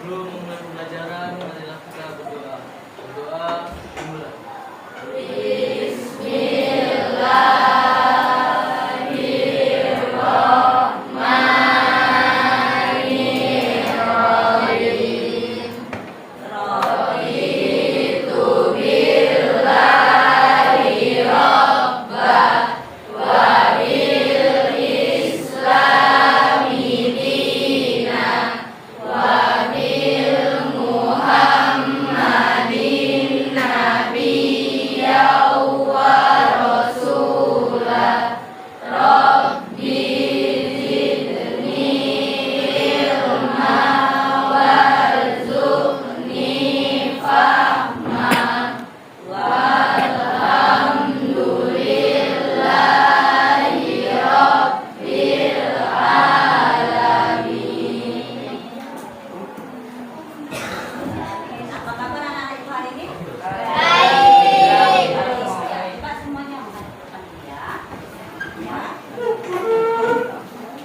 Sebelum memulai pembelajaran, marilah kita berdoa. Berdoa dimulai.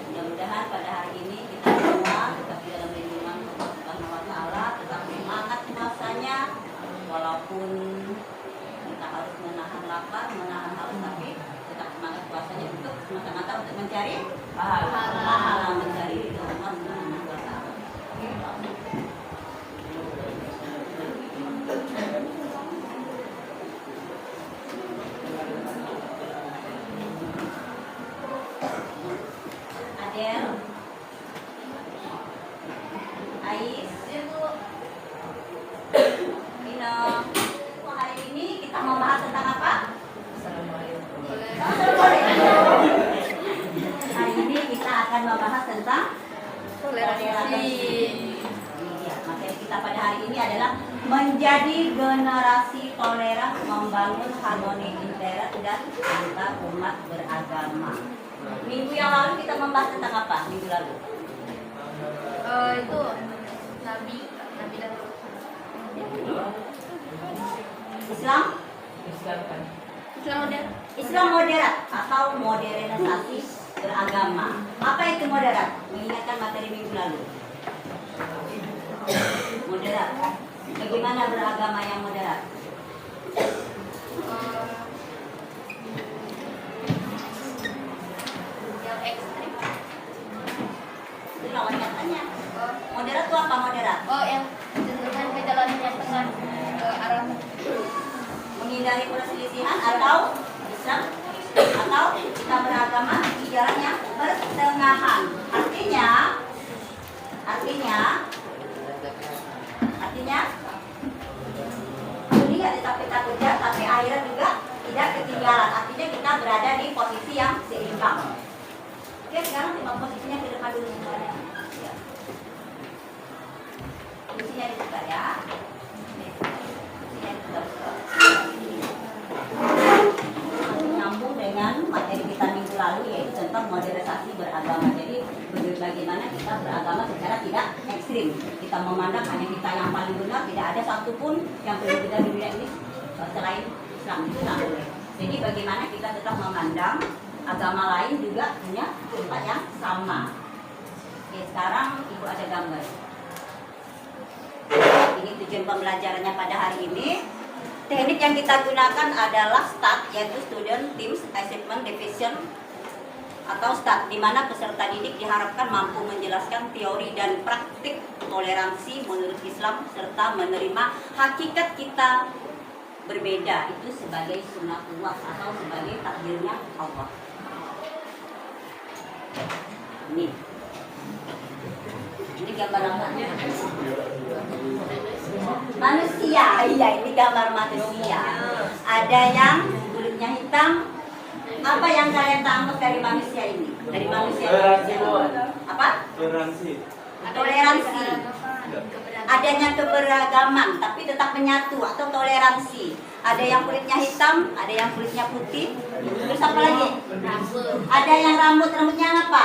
Mudah-mudahan pada hari ini kita semua tetap di dalam lindungan Subhanahu wa Ta'ala, tetap semangat puasanya, walaupun kita harus menahan lapar, menahan haus, tapi tetap semangat puasanya untuk semata-mata untuk mencari pahala, mencari ridho Allah Subhanahu wa Ta'ala. Adel, Ais, Vino. Hari ini kita mau bahas tentang apa? Hari ini kita akan membahas tentang toleransi. Iya, materi kita pada hari ini adalah menjadi generasi toleran, membangun harmoni inter dan antar umat beragama. Minggu yang lalu kita membahas tentang apa? Minggu lalu? Itu Nabi dan Islam? Islam moderat atau modernisasi beragama. Apa itu moderat? Mengingatkan materi minggu lalu. Moderat. Bagaimana beragama yang moderat? yang ekstrim. Itu lawan katanya. Moderat itu apa moderat? Yang cenderungan ke jalan yang tengah, ke arah Menghindari perselisihan atau Islam atau kita beragama di jalan yang pertengahan. Artinya dunia tetapi tak kerja, tapi akhirat juga tidak ketinggalan. Artinya kita berada di posisi yang seimbang. Oke, sekarang timbang posisinya ke depan dulu semuanya. Ya. Posisinya dibuka ya. Posisinya dibuka. Nyambung dengan materi kita minggu lalu, yaitu tentang modernisasi beragama. Jadi bagaimana kita beragama secara tidak ekstrim. Kita memandang hanya kita yang paling benar, tidak ada satupun yang berbeda di dunia ini selain Islam, itu tidak boleh. Jadi bagaimana kita tetap memandang agama lain juga punya tempat yang sama. Oke, sekarang Ibu ada gambar. Ini tujuan pembelajarannya pada hari ini. Teknik yang kita gunakan adalah STAT, yaitu Student Teams Achievement Division atau STAT, di mana peserta didik diharapkan mampu menjelaskan teori dan praktik toleransi menurut Islam serta menerima hakikat kita berbeda itu sebagai sunnatullah atau sebagai takdirnya Allah. Ini gambar apa? Manusia. Iya, ini gambar manusia. Ada yang kulitnya hitam. Apa yang kalian tangkap dari manusia ini? Dari manusia apa? Toleransi. Toleransi. Adanya keberagaman tapi tetap menyatu atau toleransi. Ada yang kulitnya hitam, ada yang kulitnya putih. Terus apa lagi? Ada yang rambutnya apa?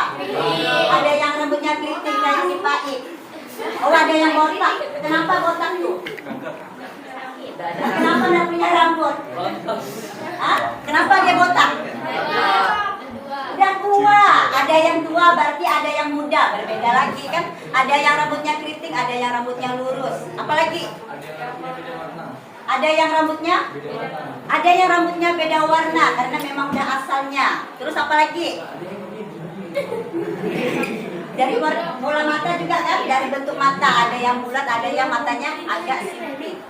Ada yang rambutnya keriting kayak si Paik. Oh, ada yang botak. Kenapa botak tuh? Kenapa nggak punya rambut? Hah? Kenapa dia botak? Udah tua. Ada yang tua berarti ada yang muda. Berbeda lagi kan? Ada yang rambutnya keriting, ada yang rambutnya lurus. Apalagi? Ada yang rambutnya? Ada yang rambutnya beda warna karena memang udah asalnya. Terus apa lagi? Dari bola mata juga kan? Dari bentuk mata ada yang bulat, ada yang matanya agak sempit.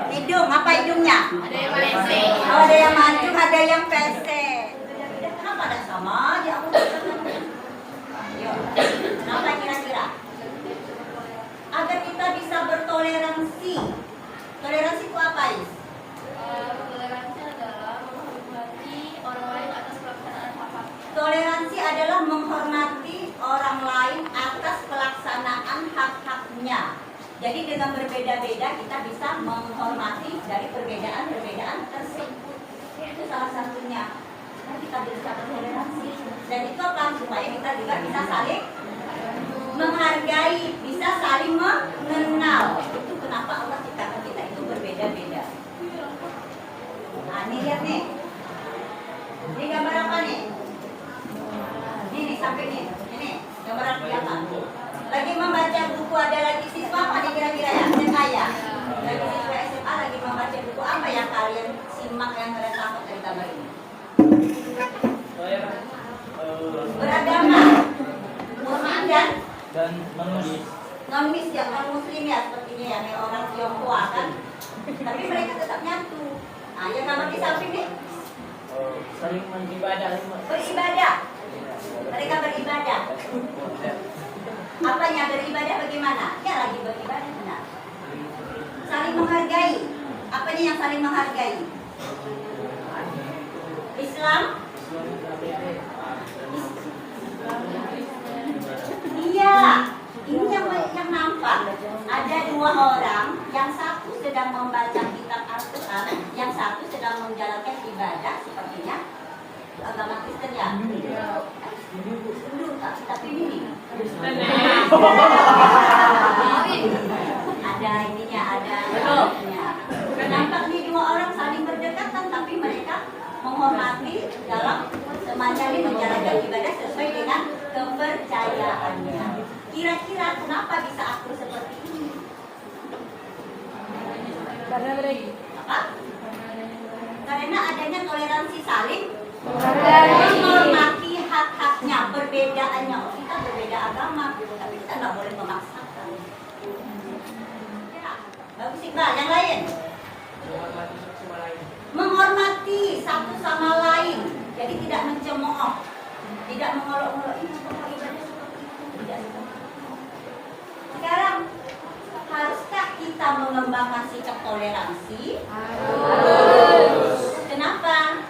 Hidung, apa hidungnya? Ada yang pesek. Oh, ada yang mancung, ada yang pesek. Kenapa ada sama aja aku? Ayo, kenapa kira-kira? Agar kita bisa bertoleransi. Toleransi itu apa, Is? Toleransi adalah menghormati orang lain atas pelaksanaan hak-hak. Toleransi adalah menghormati orang lain atas pelaksanaan hak-haknya. Jadi dengan berbeda-beda kita bisa menghormati dari perbedaan-perbedaan tersebut. Itu salah satunya. Nah, kita bisa bertoleransi. Dan itu apa? Supaya kita juga bisa saling menghargai, bisa saling mengenal. Itu kenapa Allah ciptakan kita itu berbeda-beda. Nah, ini lihat nih. Ini gambar apa nih? Ini sampai nih. Ini gambar apa? Lagi membaca buku, ada lagi siswa apa nih kira-kira ya? SMA ya? Lagi siswa SMA lagi membaca buku apa yang kalian simak yang kalian tangkap dari gambar ini? Beragama, Muslim dan manusia. non-mis ya, non-muslim ya sepertinya ya, kayak orang Tionghoa kan. Tapi mereka tetap nyatu. Nah, yang gambar di samping nih Saling beribadah. beribadah. Mereka beribadah. Apanya beribadah bagaimana? Ya lagi beribadah benar. Saling menghargai. Apanya yang saling menghargai? Islam? Iya. Ini yang nampak. Ada dua orang, yang satu sedang membaca kitab Al-Quran, yang satu sedang menjalankan ibadah sepertinya agama Kristen ya. Dulu tapi ini. Ada ininya, ada ininya. Nampak nih dua orang saling berdekatan tapi mereka menghormati dalam semacam menjalankan ibadah sesuai dengan kepercayaannya. Kira-kira kenapa bisa akur seperti ini? Karena mereka Apa? Karena adanya toleransi saling menghormati hak-haknya, perbedaannya. Oh, kita berbeda agama, tapi kita nggak boleh memaksakan. Ya, bagus Iqbal. Yang lain? Menghormati satu sama lain. Jadi tidak mencemooh, tidak mengolok-olok. Ini cuma ibadah seperti itu, tidak seperti itu. Sekarang haruskah kita mengembangkan sikap toleransi? Harus. Kenapa?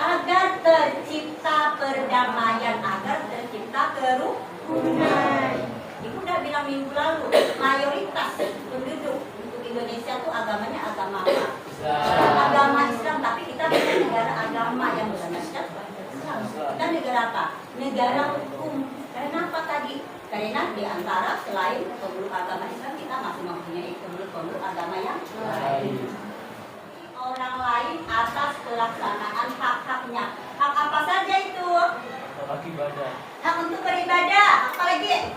Agar tercipta perdamaian, agar tercipta kerukunan. Ibu udah bilang minggu lalu, mayoritas penduduk untuk Indonesia tuh agamanya agama apa? Agama Islam, tapi kita bukan negara agama yang berdasarkan Islam. Kita negara apa? Negara hukum. Kenapa tadi? Karena di antara selain pemeluk agama Islam kita masih mempunyai pemeluk agama yang lain. Orang lain atas pelaksanaan hak-haknya. Hak apa saja itu? Hak ibadah. Hak untuk beribadah. Apa lagi?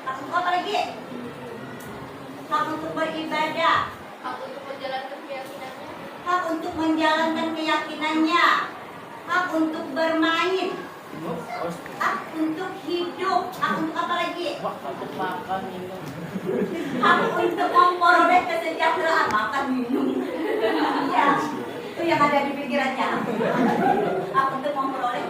Hak untuk apa lagi? Hak untuk beribadah. hak untuk menjalankan keyakinannya. Hak untuk menjalankan keyakinannya. Hak untuk bermain. Hak untuk hidup. Hak untuk apa lagi? Hak untuk makan minum. Hak untuk memperoleh kesejahteraan, makan minum. Ya, itu yang ada di pikirannya. Hak untuk memperoleh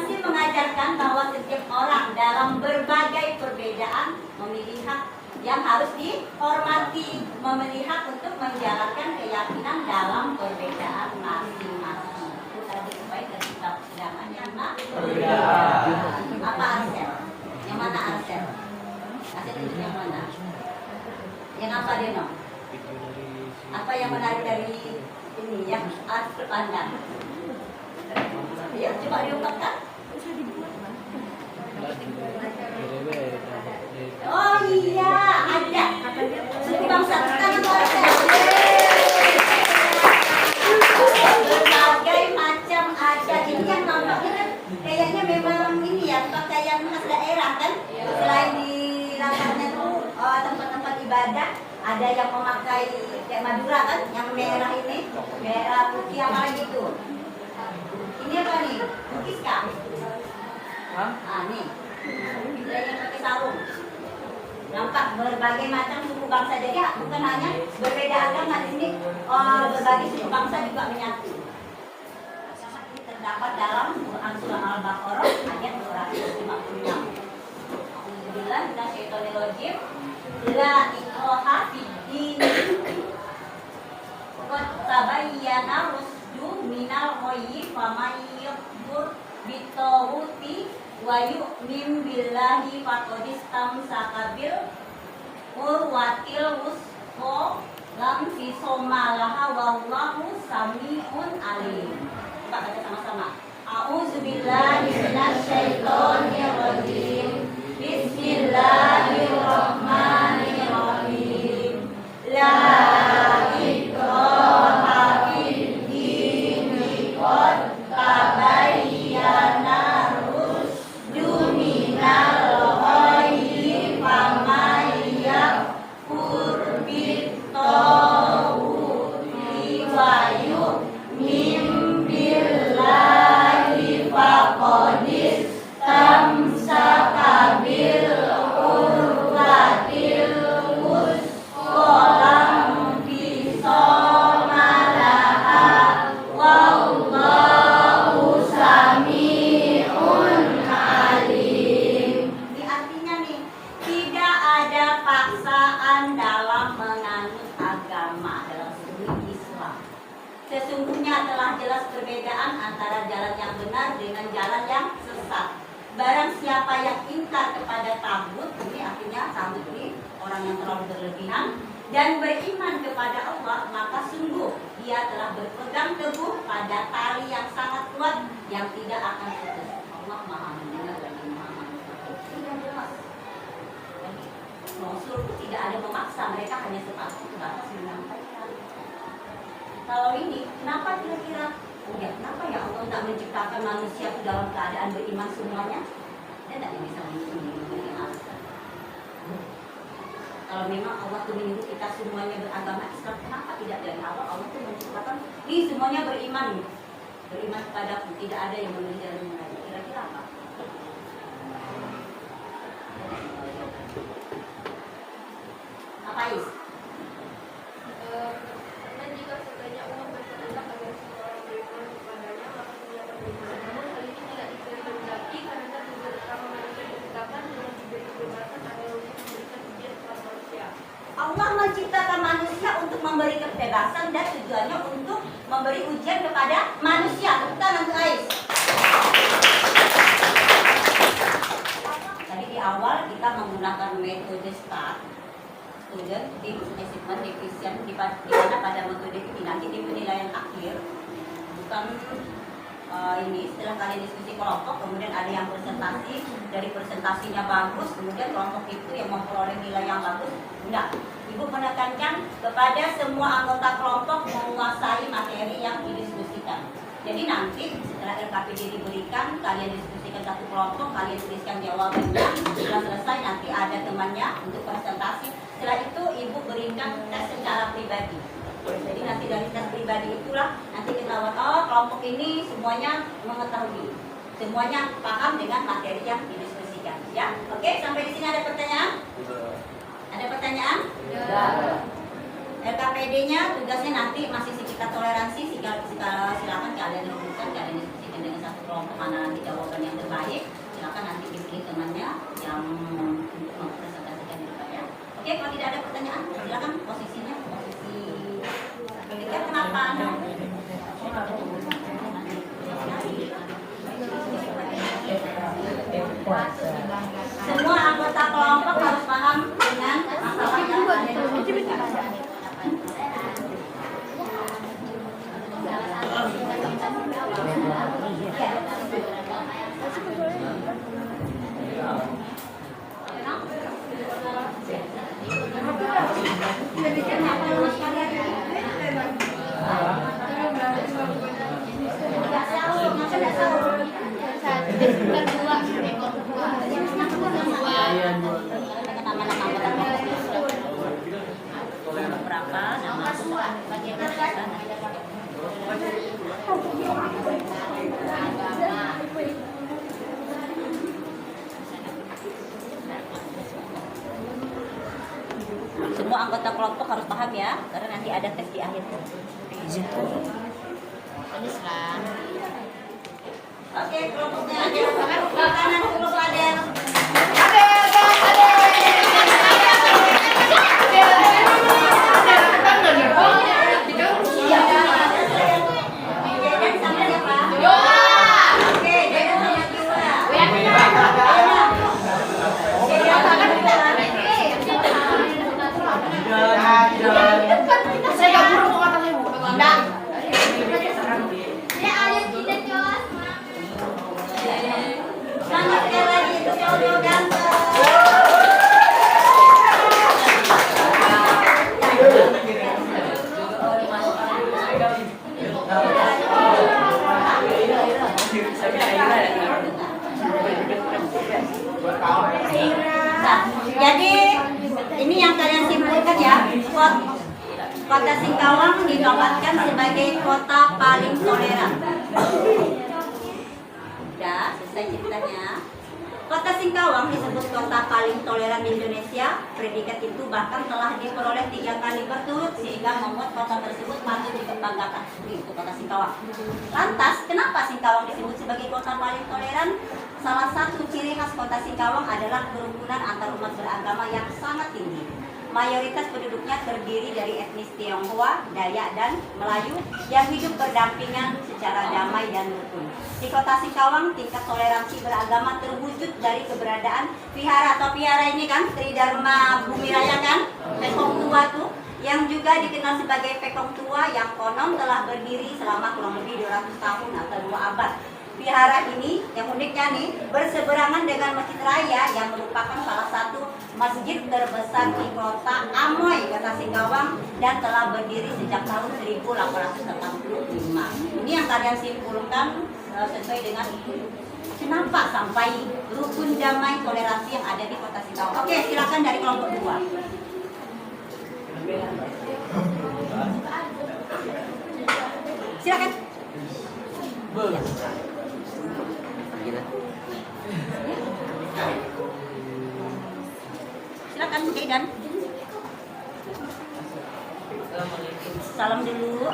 Toleransi mengajarkan bahwa setiap orang dalam berbagai perbedaan memiliki hak yang harus dihormati, memiliki hak untuk menjalankan keyakinan dalam perbedaan masing-masing. Itu tadi supaya dari kitab sedangkan yang apa Arsel? Yang mana Arsel? Arsel itu yang mana? Yang apa Deno? Apa yang menarik dari ini yang harus terpandang? Ya, coba diungkapkan. Oh iya, ada. Suku bangsa kita berbagai macam adat. Ini yang nampaknya kan kayaknya memang ini ya pakaian khas daerah kan. Selain di latarnya tuh tempat-tempat ibadah, ada yang memakai kayak Madura kan, yang merah ini, merah putih apa gitu. Ini apa nih? Bugis kah? Ah nih, ada yang pakai sarung. Nampak berbagai macam suku bangsa, jadi bukan hanya berbeda agama di sini, berbagai suku bangsa juga menyatu. Ini terdapat dalam Quran surah Al-Baqarah ayat 256. Alhamdulillah, minasyaitonirrajim. La ikraha fid-din. Qad tabayyana rusdu minal ghayyi faman yakfur bit-taghuti wa yu'min billahi faqad istamsaka bil urwatil wusqa lam fisama laha wallahu sami'un alim. Kita baca sama-sama. A'udzubillahi minasyaitonir rajim. Bismillahirrahmanirrahim. La ikraha fid-din qad tabayyana rusdu minal ghayyi faman yakfur bit-taghuti wa yu'min billahi faqad istamsaka bil urwatil wusqa lam fisama laha wallahu sami'un alim. Ini artinya nih, tidak ada paksaan dalam menganut agama dalam suri Islam. Sesungguhnya telah jelas perbedaan antara jalan yang benar dengan jalan yang sesat. Barang siapa yang ingkar kepada tagut, ini artinya tagut ini orang yang terlalu berlebihan, dan beriman kepada Allah, maka sungguh dia telah berpegang teguh pada tali yang sangat kuat yang tidak akan putus. Allah Maha mendengar dan Maha mengetahui. Tidak jelas. Rasul itu tidak ada memaksa, mereka hanya sebatas menyampaikan. Kalau ini, kenapa kira-kira? Oh ya, kenapa ya Allah tidak menciptakan manusia itu dalam keadaan beriman semuanya? Dia tidak bisa memberi alasan. Kalau memang Allah itu menyuruh kita semuanya beragama Islam, kenapa tidak dari awal Allah itu menciptakan ini semuanya beriman, beriman kepadaku, tidak ada yang memilih jalan yang lain? Kira-kira apa? Apa Is? Karena jika sebanyak umat berkehendak agar semua orang beriman kepadanya, maka semua orang beriman. Namun hal ini tidak dikehendaki karena tujuan utama manusia diciptakan dengan diberi kebebasan agar untuk memberikan ujian kepada manusia. Allah menciptakan manusia untuk memberi kebebasan dan tujuannya untuk memberi ujian kepada manusia. Bukan untuk Ais. Tadi di awal kita menggunakan metode STAR, student, team, achievement, efficient, di mana pada metode ini nanti di penilaian akhir bukan ini setelah kalian diskusi kelompok, kemudian ada yang presentasi, dari presentasinya bagus, kemudian kelompok itu yang memperoleh nilai yang bagus. Enggak, Ibu menekankan kepada semua anggota kelompok menguasai materi yang didiskusikan. Jadi nanti setelah LKPD diberikan, kalian diskusikan satu kelompok, kalian tuliskan jawabannya. Setelah selesai nanti ada temannya untuk presentasi. Setelah itu Ibu berikan tes secara pribadi. Jadi nanti dari tes pribadi itulah nanti ketahuan, oh kelompok ini semuanya mengetahui, semuanya paham dengan materi yang didiskusikan. Ya, oke, sampai di sini ada pertanyaan? Ada pertanyaan? Ya. LKPD-nya tugasnya nanti masih sekitar toleransi, silakan kalian diskusikan, kalian diskusikan. mungkin dengan satu kelompok mana nanti jawaban yang terbaik, silakan nanti dipilih temannya yang untuk mempresentasikan daripada. Oke, kalau tidak ada pertanyaan, silakan posisinya, posisi ketika kenapa Anda? Semua anggota kelompok harus paham dengan masalah yang ada di berapa nama bagian semua anggota kelompok harus paham ya, karena nanti ada tes di akhir. Oke, kelompoknya ada makanan dulu ada. Selamat sekali lagi untuk Yoyo ganteng. Nah, jadi ini yang kalian simpulkan ya. Kota Singkawang dinobatkan sebagai kota paling toleran. Udah selesai ceritanya. Kota Singkawang disebut kota paling toleran di Indonesia. Predikat itu bahkan telah diperoleh 3 kali berturut sehingga membuat kota tersebut patut dikembangkan. Itu kota Singkawang. Lantas, kenapa Singkawang disebut sebagai kota paling toleran? Salah satu ciri khas kota Singkawang adalah kerukunan antar umat beragama yang sangat tinggi. Mayoritas penduduknya terdiri dari etnis Tionghoa, Dayak, dan Melayu yang hidup berdampingan secara damai dan rukun. Di kota Singkawang, tingkat toleransi beragama terwujud dari keberadaan vihara atau vihara ini kan, Tridharma Bumi Raya kan, Pekong Tua tuh, yang juga dikenal sebagai Pekong Tua yang konon telah berdiri selama kurang lebih 200 tahun atau 2 abad. Vihara ini yang uniknya nih berseberangan dengan Masjid Raya yang merupakan salah satu masjid terbesar di kota Amoy, kota Singkawang, dan telah berdiri sejak tahun 1885. Ini yang kalian simpulkan sesuai dengan kenapa sampai rukun damai toleransi yang ada di kota Singkawang. Oke, silakan dari kelompok 2. Silakan. Silakan Jaidan. Salam dulu.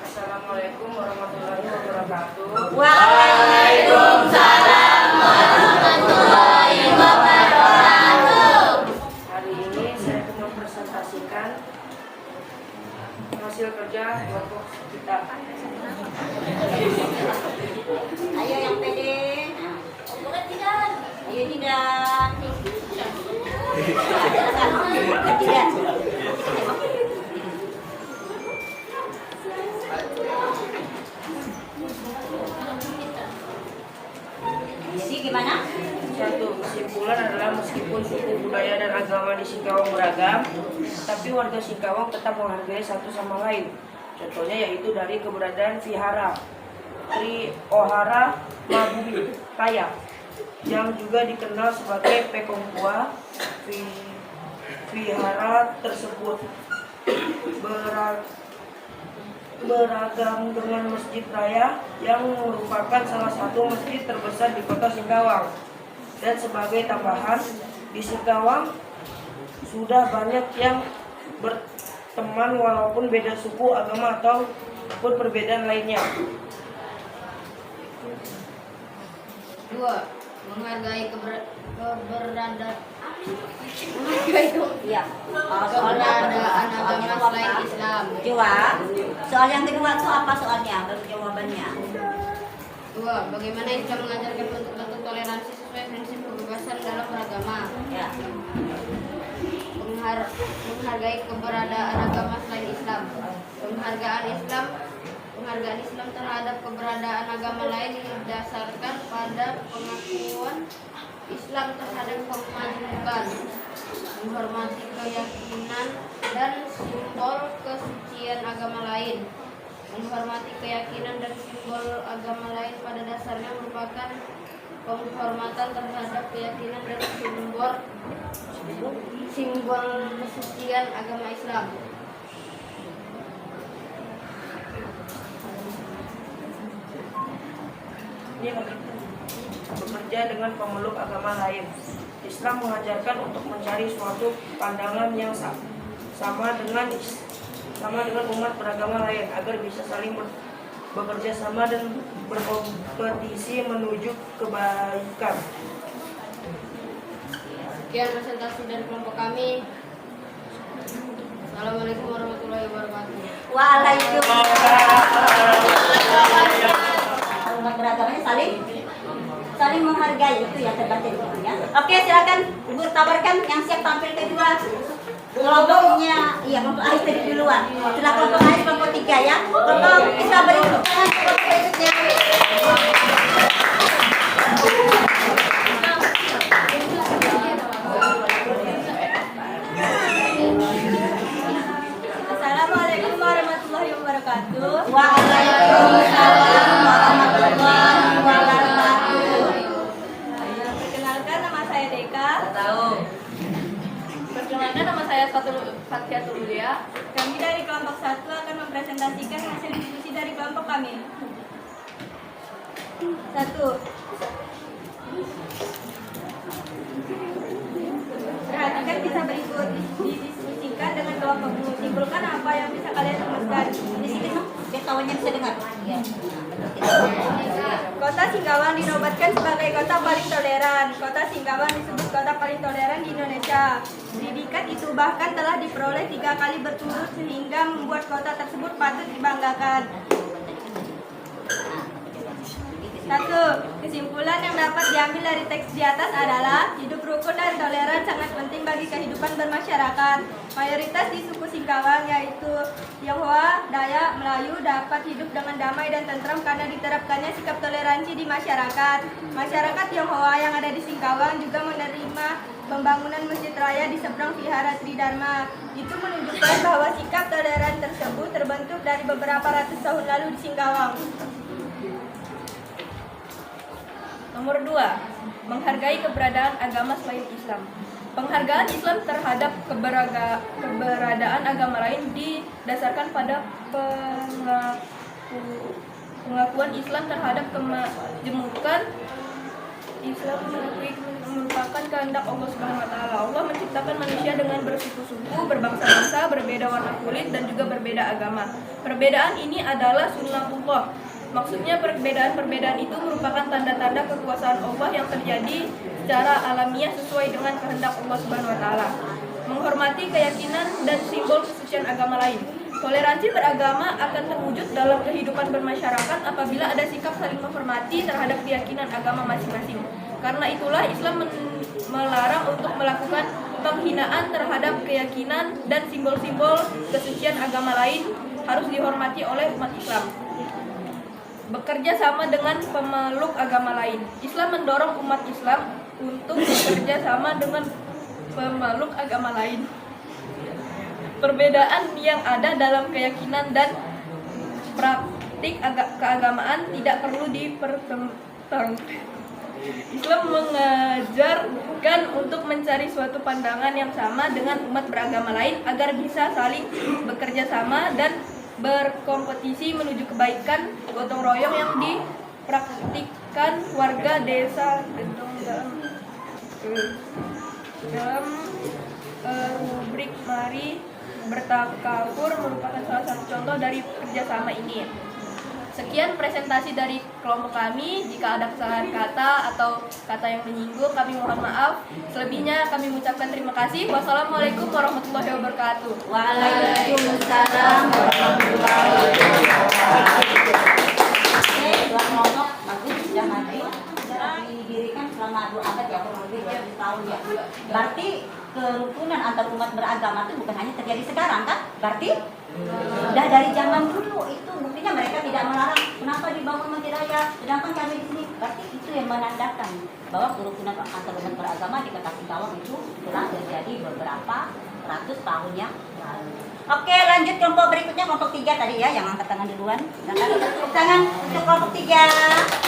Assalamualaikum warahmatullahi wabarakatuh. Waalaikumsalam warahmatullahi wabarakatuh. Hari ini saya akan mempresentasikan hasil kerja kelompok kita. Ayo yang pede. Ayo tidak. Tidak. Jadi gimana? Satu kesimpulan adalah meskipun suku budaya dan agama di Singkawang beragam, tapi warga Singkawang tetap menghargai satu sama lain. Contohnya yaitu dari keberadaan vihara Trihara Bumi Raya yang juga dikenal sebagai Pekong Tua. Vihara tersebut beragam dengan Masjid Raya yang merupakan salah satu masjid terbesar di kota Singkawang. Dan sebagai tambahan, di Singkawang sudah banyak yang berteman walaupun beda suku, agama ataupun perbedaan lainnya. Dua, menghargai Iya. keberadaan agama selain Islam. Coba. Soal yang kedua itu apa soalnya? Baru jawabannya. Dua, bagaimana Islam mengajarkan bentuk-bentuk toleransi sesuai prinsip kebebasan dalam beragama. Ya. Menghargai keberadaan agama selain Islam. Penghargaan Islam terhadap keberadaan agama lain didasarkan pada pengakuan Islam terhadap kemajukan, menghormati keyakinan dan simbol kesucian agama lain. Menghormati keyakinan dan simbol agama lain pada dasarnya merupakan penghormatan terhadap keyakinan dan simbol kesucian agama Islam. Dia bekerja dengan pemeluk agama lain. Islam mengajarkan untuk mencari suatu pandangan yang sama dengan umat beragama lain agar bisa saling bekerja sama dan berkompetisi menuju kebaikan. Sekian presentasi dari kelompok kami. Assalamualaikum warahmatullahi wabarakatuh. Waalaikumsalam. Umat beragamanya saling menghargai, itu ya terbaca di sini ya. Oke, silakan Ibu tawarkan yang siap tampil kedua. Kelompoknya, iya kelompok A tadi duluan. Setelah kelompok A kelompok 3 ya. Kelompok kita beri tepuk tangan kelompok berikutnya. Assalamualaikum warahmatullahi wabarakatuh. Waalaikumsalam warahmatullahi wabarakatuh. Perkenalkan, nama saya Deka. Tahu. Perkenalkan, nama saya Fathiatul Ulia. Kami dari kelompok 1 akan mempresentasikan hasil diskusi dari kelompok kami. 1. Perhatikan kisah berikut didiskusikan dengan kelompokmu. Simpulkan apa yang bisa kalian rumuskan. Di sini no, biar kawannya bisa dengar. Iya. Kota Singkawang dinobatkan sebagai kota paling toleran. Kota Singkawang disebut kota paling toleran di Indonesia. Predikat itu bahkan telah diperoleh 3 kali berturut sehingga membuat kota tersebut patut dibanggakan. 1. Kesimpulan yang dapat diambil dari teks di atas adalah hidup rukun dan toleran sangat penting bagi kehidupan bermasyarakat. Mayoritas di suku Singkawang yaitu Tionghoa, Dayak, Melayu dapat hidup dengan damai dan tentram karena diterapkannya sikap toleransi di masyarakat. Masyarakat Tionghoa yang ada di Singkawang juga menerima pembangunan masjid raya di seberang Vihara Tridharma. Itu menunjukkan bahwa sikap toleran tersebut terbentuk dari beberapa ratus tahun lalu di Singkawang. Nomor 2. Menghargai keberadaan agama selain Islam. Penghargaan Islam terhadap keberadaan agama lain didasarkan pada pengakuan Islam terhadap kemajemukan. Islam merupakan kehendak Allah Subhanahu wa taala. Allah menciptakan manusia dengan bersuku-suku, berbangsa-bangsa, berbeda warna kulit dan juga berbeda agama. Perbedaan ini adalah sunnatullah. Maksudnya perbedaan-perbedaan itu merupakan tanda-tanda kekuasaan Allah yang terjadi secara alamiah sesuai dengan kehendak Allah Subhanahu wa taala. Menghormati keyakinan dan simbol kesucian agama lain. Toleransi beragama akan terwujud dalam kehidupan bermasyarakat apabila ada sikap saling menghormati terhadap keyakinan agama masing-masing. Karena itulah Islam melarang untuk melakukan penghinaan terhadap keyakinan dan simbol-simbol kesucian agama lain harus dihormati oleh umat Islam. Bekerja sama dengan pemeluk agama lain. Islam mendorong umat Islam untuk bekerja sama dengan pemeluk agama lain. Perbedaan yang ada dalam keyakinan dan praktik keagamaan tidak perlu dipertentangkan. Islam mengajarkan untuk mencari suatu pandangan yang sama dengan umat beragama lain agar bisa saling bekerja sama dan berkompetisi menuju kebaikan gotong royong yang dipraktikkan warga desa Gentong dalam rubrik Mari Bertakabur merupakan salah satu contoh dari kerjasama ini. Sekian presentasi dari kelompok kami. Jika ada kesalahan kata atau kata yang menyinggung, kami mohon maaf. Selebihnya kami mengucapkan terima kasih. Wassalamualaikum warahmatullahi wabarakatuh. Waalaikumsalam warahmatullahi wabarakatuh. Oke, dua kelompok bagus sudah maju. Didirikan selama 2 abad ya, kurang lebih 200 tahun ya. Berarti kerukunan antar umat beragama itu bukan hanya terjadi sekarang kan? Berarti sudah dari zaman dulu itu buktinya mereka tidak melarang kenapa dibangun masjid raya sedangkan kami di sini. Berarti itu yang menandakan bahwa kerukunan antar umat beragama di Kota Singkawang itu telah terjadi beberapa ratus tahun yang lalu. Oke, lanjut kelompok berikutnya, kelompok 3 tadi ya yang angkat tangan duluan. Tepuk tangan untuk kelompok 3.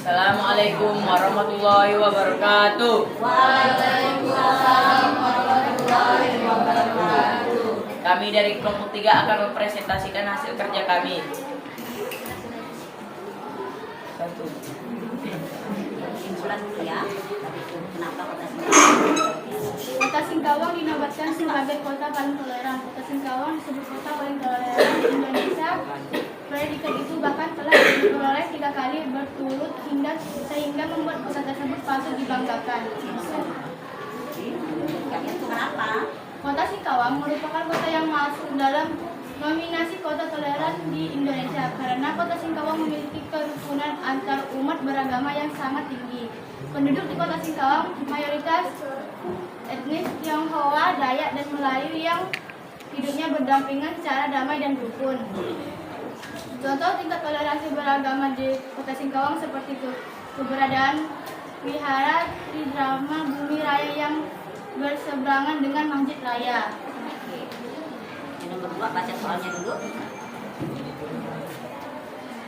Assalamualaikum warahmatullahi wabarakatuh. Waalaikumsalam warahmatullahi wabarakatuh. Kami dari kelompok 3 akan mempresentasikan hasil kerja kami. 1. Simpulan dulu ya. Kenapa Kota Singkawang? Kota Singkawang dinobatkan sebagai kota paling toleran. Kota Singkawang disebut kota paling toleran di Indonesia. Predikat itu bahkan telah diperoleh 3 kali berturut sehingga membuat kota tersebut patut dibanggakan. Kenapa? Kota Singkawang merupakan kota yang masuk dalam nominasi kota toleran di Indonesia karena Kota Singkawang memiliki kerukunan antar umat beragama yang sangat tinggi. Penduduk di Kota Singkawang mayoritas etnis Tionghoa, Dayak, dan Melayu yang hidupnya berdampingan secara damai dan rukun. Contoh tingkat toleransi beragama di Kota Singkawang seperti keberadaan wihara Tridharma Bumi Raya yang berseberangan dengan Masjid Raya. Yang nomor 2, baca soalnya dulu.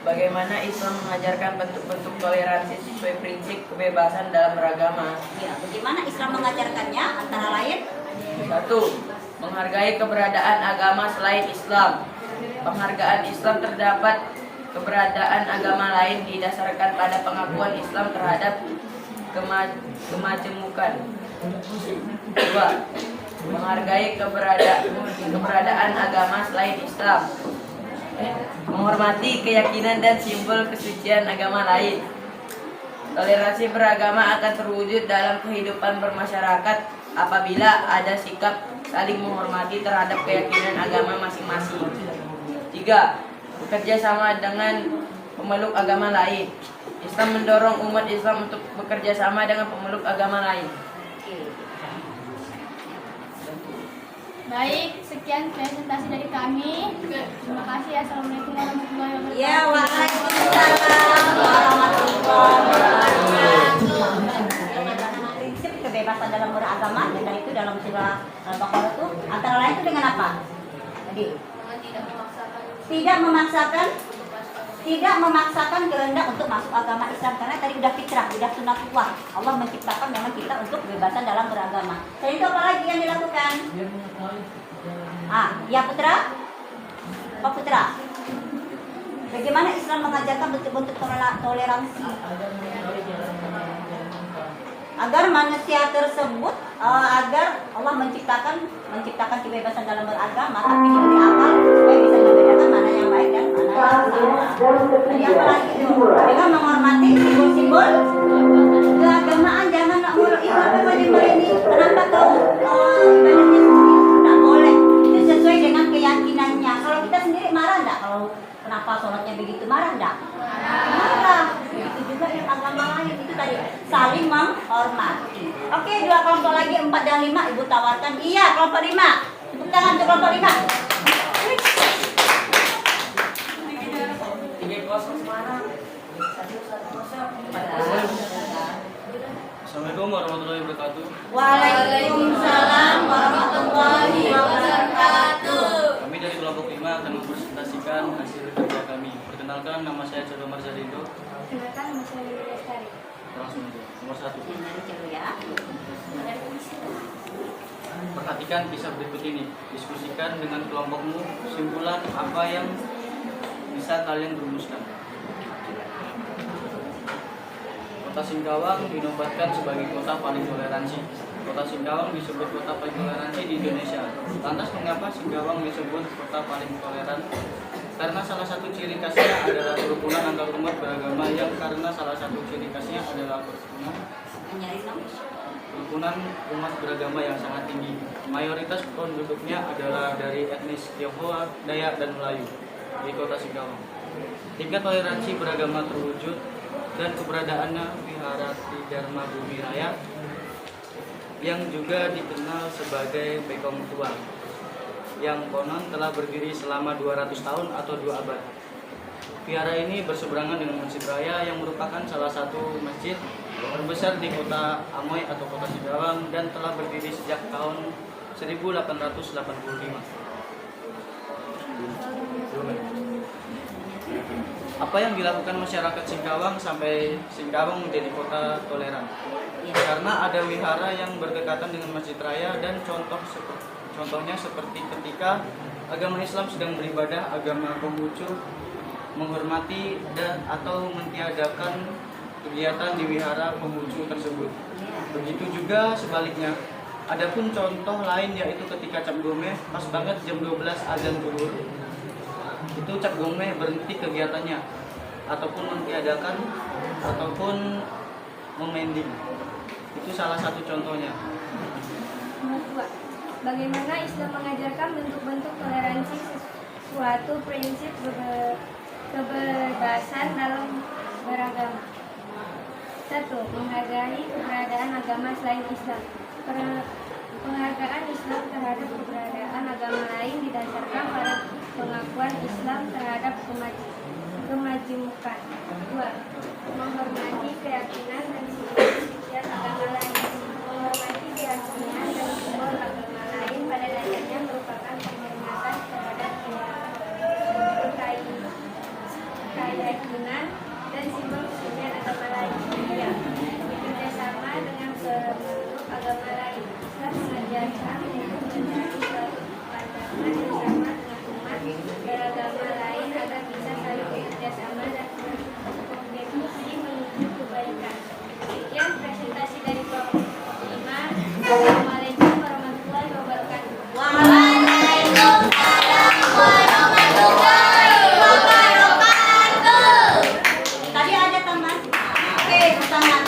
Bagaimana Islam mengajarkan bentuk-bentuk toleransi sesuai prinsip kebebasan dalam beragama? Ya, bagaimana Islam mengajarkannya? Antara lain 1. Menghargai keberadaan agama selain Islam. Penghargaan Islam terdapat keberadaan agama lain didasarkan pada pengakuan Islam terhadap kemajemukan. 2. Menghargai keberadaan agama selain Islam. Menghormati keyakinan dan simbol kesucian agama lain. Toleransi beragama akan terwujud dalam kehidupan bermasyarakat apabila ada sikap saling menghormati terhadap keyakinan agama masing-masing. 3. Bekerja sama dengan pemeluk agama lain. Islam mendorong umat Islam untuk bekerja sama dengan pemeluk agama lain. Baik, sekian presentasi dari kami. Terima kasih. Assalamualaikum warahmatullahi wabarakatuh. ya, waalaikumsalam warahmatullahi wabarakatuh. Prinsip kebebasan dalam beragama, dan itu dalam surah Al-Baqarah itu antara lain itu dengan apa? Tadi tidak memaksakan kehendak untuk masuk agama Islam karena tadi udah fitrah, udah sunnatullah. Allah menciptakan memang kita untuk kebebasan dalam beragama. Selain itu apa lagi yang dilakukan? Ya Putra? Pak Putra? Bagaimana Islam mengajarkan bentuk-bentuk toleransi? Agar manusia tersebut, agar Allah menciptakan kebebasan dalam beragama, tapi dari awal supaya bisa membedakan mana yang baik dan mana yang salah. Jadi apa lagi itu? Dengan menghormati simbol-simbol keagamaan, jangan nak mulai ibadah ini. Kenapa kau ibadahnya seperti itu? Tak boleh. Itu sesuai dengan keyakinannya. Kalau kita sendiri marah enggak? Kalau kenapa sholatnya begitu, marah enggak? Marah. Itu juga yang agama lain itu tadi saling menghormati. Oke, 2 kelompok lagi 4 dan 5 Ibu tawarkan. Iya, kelompok 5. Tepuk tangan untuk kelompok 5. Assalamualaikum warahmatullahi wabarakatuh. Waalaikumsalam warahmatullahi wabarakatuh. Kami dari kelompok 5 akan mempresentasikan hasil kerja kami. Perkenalkan, nama saya Jodo Marzalindo. Silakan, Mas Lestari. Langsung aja. Nomor 1. Ya. Perhatikan kisah berikut ini. Diskusikan dengan kelompokmu simpulan apa yang bisa kalian rumuskan. Kota Singkawang dinobatkan sebagai kota paling toleransi. Kota Singkawang disebut kota paling toleransi di Indonesia. Lantas mengapa Singkawang disebut kota paling toleran? Karena salah satu ciri khasnya adalah kerukunan antar umat beragama yang karena salah satu ciri khasnya adalah kerukunan umat beragama yang sangat tinggi. Mayoritas penduduknya adalah dari etnis Tionghoa, Dayak, dan Melayu di kota Singkawang. Tingkat toleransi beragama terwujud dan keberadaannya Wihara Tridharma Bumi Raya yang juga dikenal sebagai Bekong Tua yang konon telah berdiri selama 200 tahun atau 2 abad. Vihara ini berseberangan dengan Masjid Raya yang merupakan salah satu masjid terbesar di kota Amoy atau kota Singkawang dan telah berdiri sejak tahun 1885. Apa yang dilakukan masyarakat Singkawang sampai Singkawang menjadi kota toleran? Karena ada wihara yang berdekatan dengan Masjid Raya dan contohnya seperti ketika agama Islam sedang beribadah, agama Konghucu menghormati dan atau mentiadakan kegiatan di wihara Konghucu tersebut. Begitu juga sebaliknya. Adapun contoh lain yaitu ketika Cap Gomeh pas banget jam 12 azan zuhur, itu Cap Gomeh berhenti kegiatannya ataupun mentiadakan ataupun memending. Itu salah satu contohnya. Nomor 2. Bagaimana Islam mengajarkan bentuk-bentuk toleransi suatu prinsip kebebasan dalam beragama? 1. Menghargai keberadaan agama selain Islam. Penghargaan Islam terhadap keberadaan agama lain didasarkan pada pengakuan Islam terhadap kemajemukan. 2. Menghormati keyakinan dan simbol agama lain. Menghormati keyakinan dan simbol agama lain pada dasarnya merupakan penghormatan terhadap keyakinan dan simbol kesucian agama lain. 3. Bekerjasama dengan pemeluk agama lain. Islam mengajarkan untuk mencari suatu pandangan bersama dengan umat beragama lain agar bisa saling bekerjasama dan berkontribusi menuju kebaikan. Sekian presentasi dari kelompok 5. Assalamualaikum warahmatullahi wabarakatuh. Waalaikumsalam warahmatullahi wabarakatuh. Tadi ada teman. Oke, teman.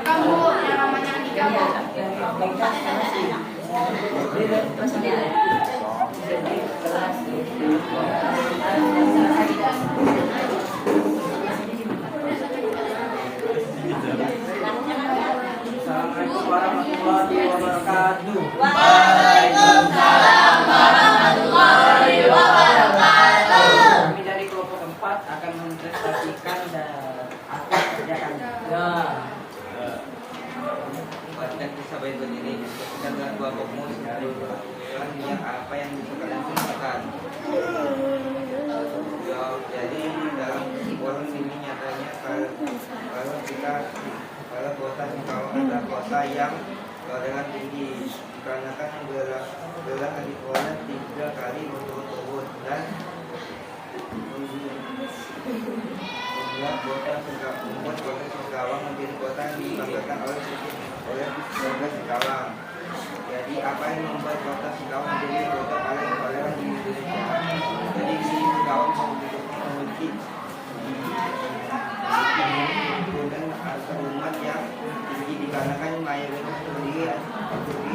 Kamu yang namanya Andika, Bu. Assalamualaikum warahmatullahi wabarakatuh. Waalaikumsalam warahmatullahi wabarakatuh. Kami dari kelompok 4 akan mempresentasikan dan akan kerjakan. Bacakan kisah Bible ini disebutkan dalam kelompokmu dari yang apa yang bisa kalian ceritakan. Jadi dalam orang ini nyatanya kalau kota Singkawang adalah kota yang toleran tinggi dikarenakan gelar dikeluarkan 3 kali berturut-turut dan membuat kota Singkawang menjadi kota yang dibanggakan oleh warga Singkawang. Jadi apa yang membuat kota Singkawang menjadi kota paling toleran di Indonesia? Jadi di sini Singkawang memiliki kemudian antar umat yang tinggi dikarenakan mayoritas terdiri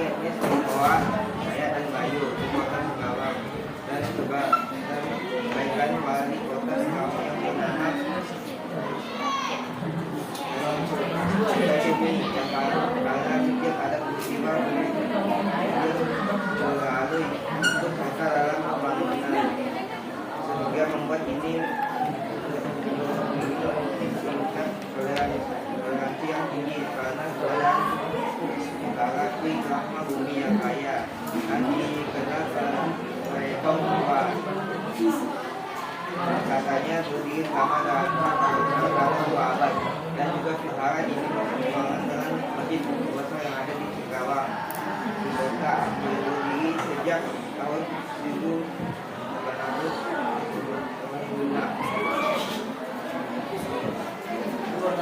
etnis Tionghoa, Dayak, dan Melayu di kota Singkawang dan kebaikan wali kota Singkawang yang bernama yang karena setiap ada peristiwa melalui untuk mereka dalam pembangunan sehingga membuat ini toleransi yang tinggi karena toleransi rahma bumi yang kaya dan dikenal sebagai kaum tua. Katanya berdiri sama dalam 2 abad dan juga vihara ini berkembang dengan masjid besar yang ada di Singkawang. Di kota berdiri sejak tahun 1856.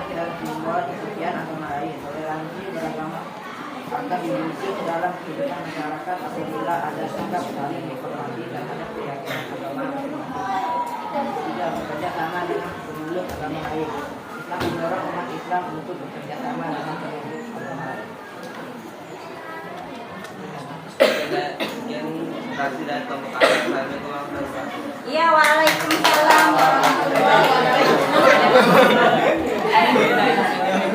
dan membuat kesucian agama lain. Toleransi beragama akan diwujud dalam kehidupan masyarakat apabila ada sikap saling menghormati terhadap keyakinan agama masing-masing. Tidak bekerja sama dengan pemeluk agama lain. Islam mendorong umat Islam untuk bekerja sama dengan pemeluk agama lain. Yang kasih dari kelompok anak. Assalamualaikum warahmatullahi wabarakatuh. Iya, waalaikumsalam warahmatullahi wabarakatuh.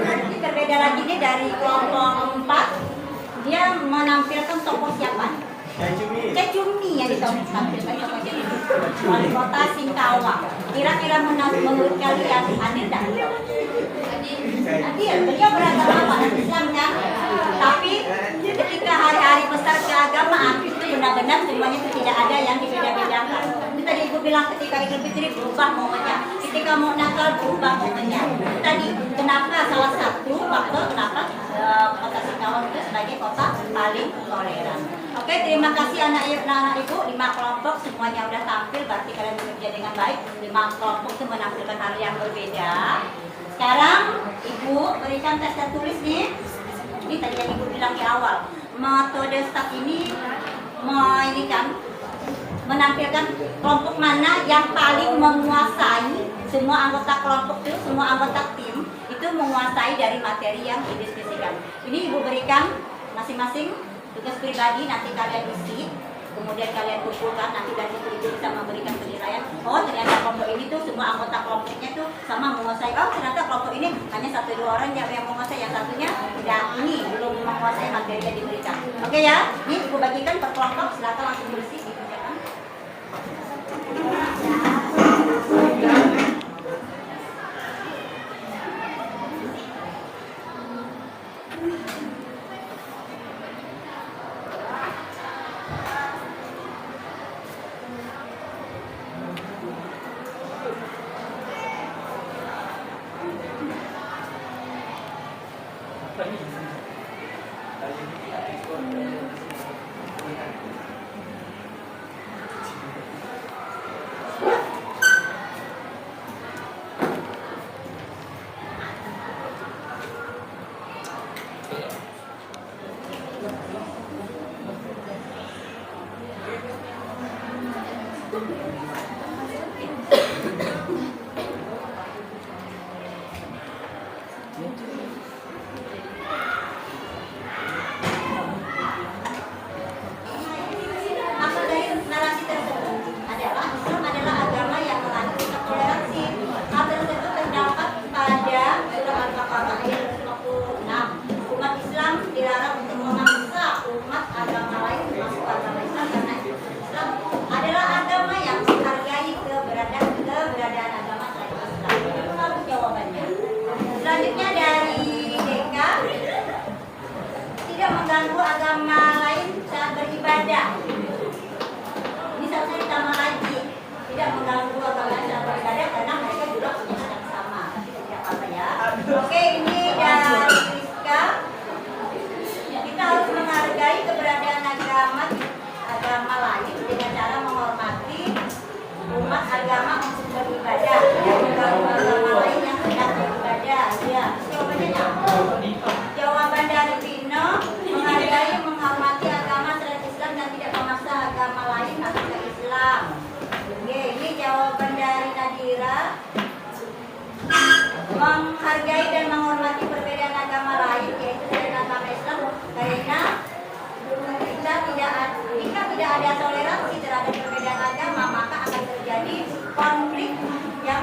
Ini berbeda lagi nih dari kelompok 4. Dia menampilkan tokoh siapa? Cecumi yang ditampilkan tokoh Cecumi. Wali kota Singkawang. Kira-kira menurut kalian adil tak? Adil. Beliau beragama pada Islam kan? Tapi ketika hari-hari besar keagamaan itu benar-benar semuanya itu tidak ada yang dibeda-bedakan. Itu tadi ibu bilang ketika Idul Fitri berubah momennya, ketika mau Natal berubah momennya. Tadi kenapa salah satu faktor kenapa kota Singkawang itu sebagai kota paling toleran. Oke, terima kasih anak-anak ibu. 5 kelompok semuanya udah tampil, berarti kalian bekerja dengan baik. 5 kelompok itu menampilkan hal yang berbeda. Sekarang ibu berikan tes tertulis nih. Ini tadi yang ibu bilang di awal, metode STAT ini menampilkan kelompok mana yang paling menguasai. Semua anggota kelompok itu, semua anggota tim itu menguasai dari materi yang didiskusikan. Ini ibu berikan masing-masing tugas pribadi, nanti kalian isi, kemudian kalian kumpulkan, nanti dari situ ibu bisa memberikan penilaian. Oh, ternyata kelompok ini tuh semua anggota kelompoknya tuh sama menguasai. Oh, ternyata kelompok ini hanya 1-2 orang yang menguasai, yang satunya tidak, ini belum menguasai materi yang diberikan. Oke ya, ini ibu bagikan per kelompok, silakan langsung bersih dikerjakan. Maksud dari narasi tersebut adalah Islam adalah agama yang mengandung sikap toleransi. Hal tersebut terdapat pada surah Al-Baqarah ayat 56. Umat Islam dilarang untuk memaksa umat agama lain masuk agama Islam karena Islam adalah agama yang menghargai keberadaan agama selain Islam. Itu lalu jawabannya. Selanjutnya dari Deka, tidak mengganggu agama lain saat beribadah. Ini seharusnya ditambah lagi, tidak mengganggu agama lain saat beribadah karena mereka juga punya hak yang sama. Tapi tidak apa-apa ya. Oke, ini dari Rizka. Kita harus menghargai keberadaan agama lain dengan cara menghormati umat agama untuk beribadah. Tidak mengganggu agama lain yang sedang beribadah. Ya, jawabannya nyambung. Jawaban dari Vino, menghargai, menghormati agama selain Islam dan tidak memaksa agama lain masuk ke Islam. Oke, ini jawaban dari Nadira. Menghargai dan menghormati perbedaan agama lain, yaitu selain agama Islam, karena jika tidak ada toleransi terhadap perbedaan agama, maka akan terjadi konflik yang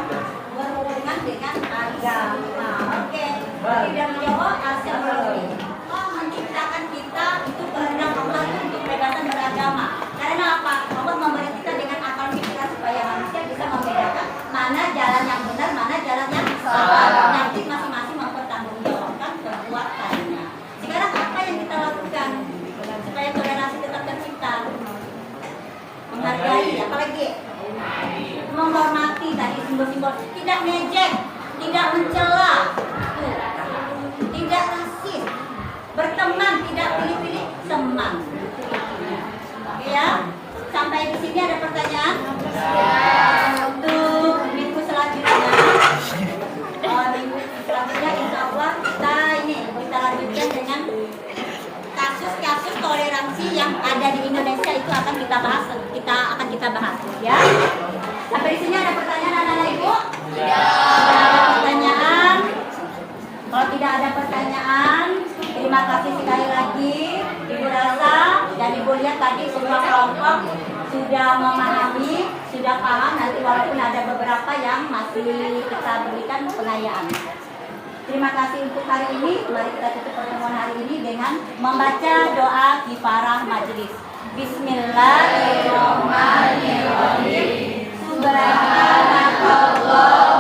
berhubungan dengan agama. Oke, tidak menjawab Asia Brody. Allah menciptakan kita itu kehendak Allah untuk kebebasan beragama. Karena apa? Allah memberi kita dengan akal pikiran supaya manusia bisa membedakan mana jalan yang benar, mana jalan yang salah. Nanti masing-masing mempertanggungjawabkan perbuatannya. Sekarang apa yang kita lakukan supaya toleransi tetap tercipta? Menghargai, apalagi menghormati tadi simbol-simbol, tidak ngejek, tidak mencela, tidak rasis, berteman, tidak pilih-pilih teman. Oke ya, sampai di sini ada pertanyaan? Untuk minggu selanjutnya, minggu akan kita bahas ya. Sampai di sini ada pertanyaan anak-anak Ibu? Tidak ada pertanyaan. Kalau tidak ada pertanyaan, terima kasih sekali lagi Ibu Rasa dan Ibu lihat tadi semua kelompok sudah memahami, sudah paham. Nanti walaupun ada beberapa yang masih kita berikan pengayaan. Terima kasih untuk hari ini. Mari kita tutup pertemuan hari ini dengan membaca doa kifarah majelis. Bismillahirrahmanirrahim. Subhanakallah